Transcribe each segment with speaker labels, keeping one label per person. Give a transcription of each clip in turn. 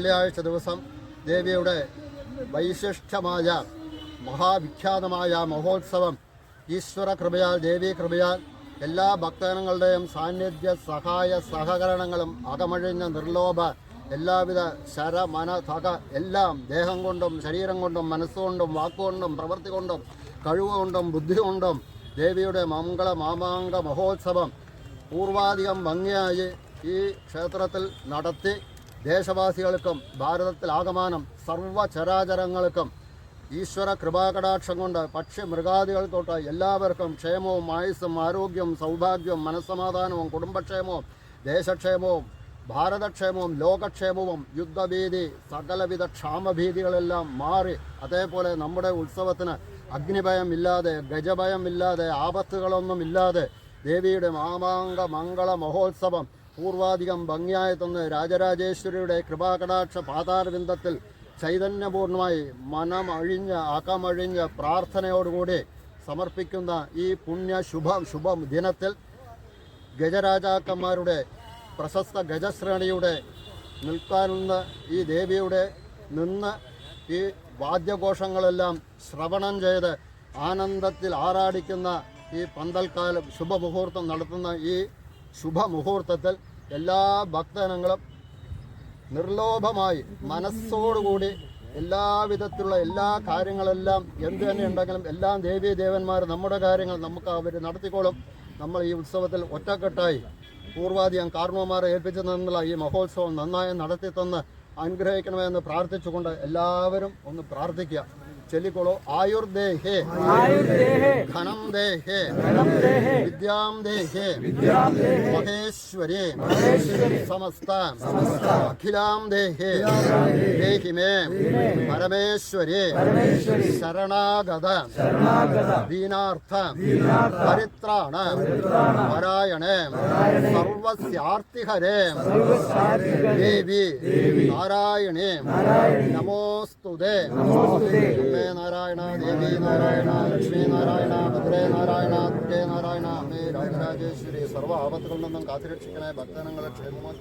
Speaker 1: വെള്ളിയാഴ്ച ദിവസം ദേവിയുടെ വൈശിഷ്ട്യമായ മഹാവിഖ്യാതമായ മഹോത്സവം ഈശ്വര കൃപയാൽ ദേവീ കൃപയാൽ എല്ലാ ഭക്തജനങ്ങളുടെയും സാന്നിധ്യ സഹായ സഹകരണങ്ങളും അകമഴിഞ്ഞ നിർലോഭ എല്ലാവിധ ശര മന തക എല്ലാം ദേഹം കൊണ്ടും ശരീരം കൊണ്ടും മനസ്സുകൊണ്ടും വാക്കുകൊണ്ടും പ്രവൃത്തി കൊണ്ടും കഴിവുകൊണ്ടും ബുദ്ധി കൊണ്ടും ദേവിയുടെ മംഗള മാമാങ്ക മഹോത്സവം പൂർവാധികം ഭംഗിയായി ഈ ക്ഷേത്രത്തിൽ നടത്തി ദേശവാസികൾക്കും ഭാരതത്തിലാകമാനം സർവ്വചരാചരങ്ങൾക്കും ഈശ്വര കൃപാകടാക്ഷം കൊണ്ട് പക്ഷി മൃഗാദികൾ തൊട്ട് എല്ലാവർക്കും ക്ഷേമവും ആയുസ്സും ആരോഗ്യവും സൗഭാഗ്യവും മനസ്സമാധാനവും കുടുംബക്ഷേമവും ദേശക്ഷേമവും ഭാരതക്ഷേമവും ലോകക്ഷേമവും യുദ്ധഭീതി സകലവിധ ക്ഷാമഭീതികളെല്ലാം മാറി അതേപോലെ നമ്മുടെ ഉത്സവത്തിന് അഗ്നിഭയമില്ലാതെ ഗജഭയമില്ലാതെ ആപത്തുകളൊന്നുമില്ലാതെ ദേവിയുടെ മാമാങ്ക മംഗള മഹോത്സവം പൂർവാധികം ഭംഗിയായി തന്ന് രാജരാജേശ്വരിയുടെ കൃപാകടാക്ഷ പാതാരവിന്ദത്തിൽ ചൈതന്യപൂർണമായി മനമഴിഞ്ഞ് അകമഴിഞ്ഞ് പ്രാർത്ഥനയോടുകൂടി സമർപ്പിക്കുന്ന ഈ പുണ്യ ശുഭ ദിനത്തിൽ ഗജരാജാക്കന്മാരുടെ പ്രശസ്ത ഗജശ്രേണിയുടെ നിൽക്കാനുള്ള ഈ ദേവിയുടെ നിന്ന് ഈ വാദ്യഘോഷങ്ങളെല്ലാം ശ്രവണം ചെയ്ത് ആനന്ദത്തിൽ ആറാടിക്കുന്ന ഈ പന്തൽക്കാലം ശുഭമുഹൂർത്തം നടത്തുന്ന ഈ ശുഭമുഹൂർത്തത്തിൽ എല്ലാ ഭക്തജനങ്ങളും നിർലോഭമായി മനസ്സോടുകൂടി എല്ലാവിധത്തിലുള്ള എല്ലാ കാര്യങ്ങളെല്ലാം എന്ത് തന്നെ ഉണ്ടെങ്കിലും എല്ലാം ദേവീ ദേവന്മാർ നമ്മുടെ കാര്യങ്ങൾ നമുക്ക് അവർ നടത്തിക്കോളും. നമ്മൾ ഈ ഉത്സവത്തിൽ ഒറ്റക്കെട്ടായി പൂർവാധികം കാരണവന്മാരെ ഏൽപ്പിച്ചു തന്നുള്ള ഈ മഹോത്സവം നന്നായി നടത്തി തന്ന് അനുഗ്രഹിക്കണമെന്ന് പ്രാർത്ഥിച്ചുകൊണ്ട് എല്ലാവരും ഒന്ന് പ്രാർത്ഥിക്കുക. ചൊല്ലിക്കോളൂ. ആയുർദേഹേ ധനം ദേഹേ വിദ്യാം ദേഹേ മഹേശ്വരി സമസ്ത അഖിലാം ദേഹേ ദേഹി മേ പരമേശ്വരി ശരണാഗത ദീനാർത്ഥ പരിത്രാണ പരായണേ സർവസ്യാർത്തിഹരേ ദേവി നാരായണേ നമോസ്തുതേ. നാരായണ ദേവി നാരായണ ലക്ഷ്മി നാരായണ ഭദ്രേ നാരായണ ദുർഗേ നാരായണ അമ്മേ രാജരാജേശ്വരി സർവ്വ ആപത്തുകളിൽ നിന്നും കാത്തുരക്ഷിക്കണേ ഭക്തജനങ്ങളെ ക്ഷേമമായി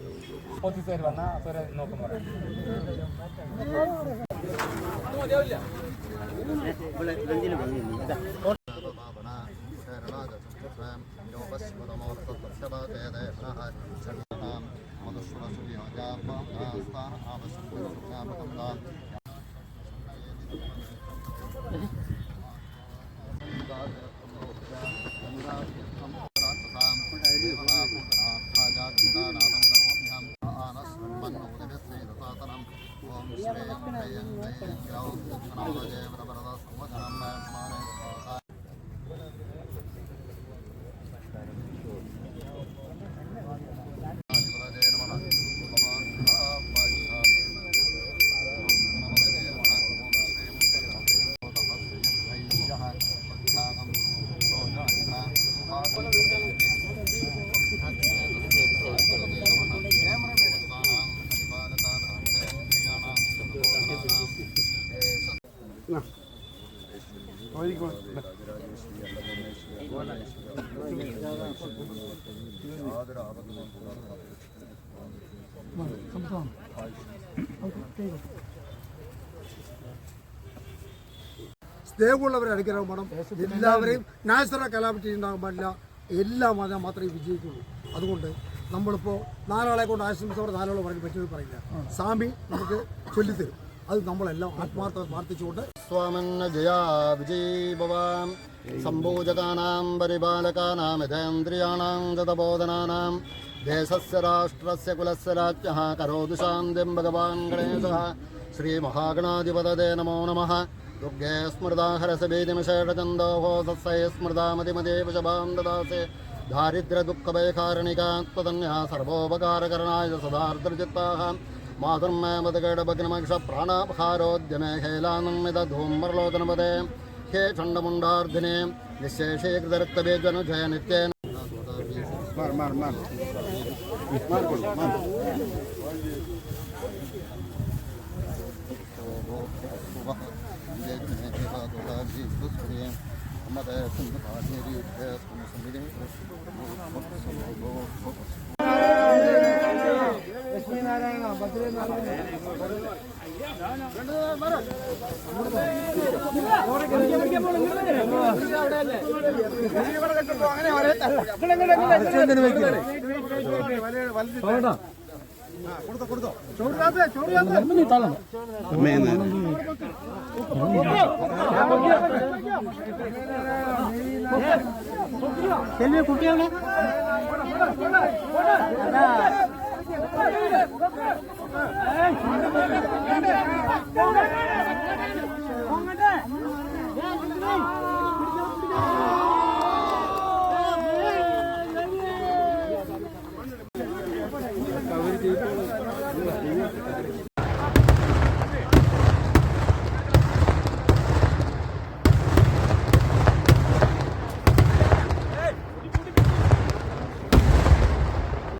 Speaker 2: സ്നേഹമുള്ളവരെ അനുഗ്രഹം വേണം. എല്ലാവരെയും നാച്ചുറൽ കലാപറ്റി ഉണ്ടാകാൻ പാടില്ല. എല്ലാം അതിനെ മാത്രമേ വിജയിക്കുള്ളൂ. അതുകൊണ്ട് നമ്മളിപ്പോൾ നാലാളെ കൊണ്ട് ആശംസയോടെ നാലാളെ പറയാൻ പറ്റുമെന്ന് പറയില്ല. സ്വാമി നമുക്ക് ചൊല്ലിത്തരും. അത് നമ്മളെല്ലാം ആത്മാർത്ഥം പ്രാർത്ഥിച്ചുകൊണ്ട്
Speaker 1: സ്വാമന്ന ജയാ വിജയീഭവാം സംഭൂജകാനാം പരിപാലകാനാം യഥേന്ദ്രിയാണാം ഗതബോധനാനാം ദേശസ്യ രാഷ്ട്രസ്യ കുലസ്യ രാജ്ഞഃ കരോതു ശാന്തിം ഭഗവാൻ ഗണേശഃ ശ്രീമഹാഗണാധിപതയേ നമോ നമഃ. ദുർഗേ സ്മൃതാ ഹരസഭീതിമശേഷചന്ദോഹോ സസ്സൈ സ്മൃതാമതിമദേവ ശഭാം ദദാസേ ദാരിദ്ര്യദുഃഖഭയകാരണികാത്മതന്യാ സർവോപകാരകരണായ സദാർദ്രചിത്താഃ മാതൃമേ മതകേടഭഗ്നമക്ഷ പ്രാണാപഹാരോദ്യമേ ഹേലാനന്ദിത ധൂമ്രലോചനപദേ ഹേ ഛണ്ഡമുണ്ടാർദ്ധിനേ നിശേഷീകൃതരക്തബീജനുജയ നിത്യേന
Speaker 2: ലക്ഷ്മീനാരായണ ഭദ്രനാരായണ കൊടുത്തോ ചോറിനകത്ത് കുട്ടിയാണ്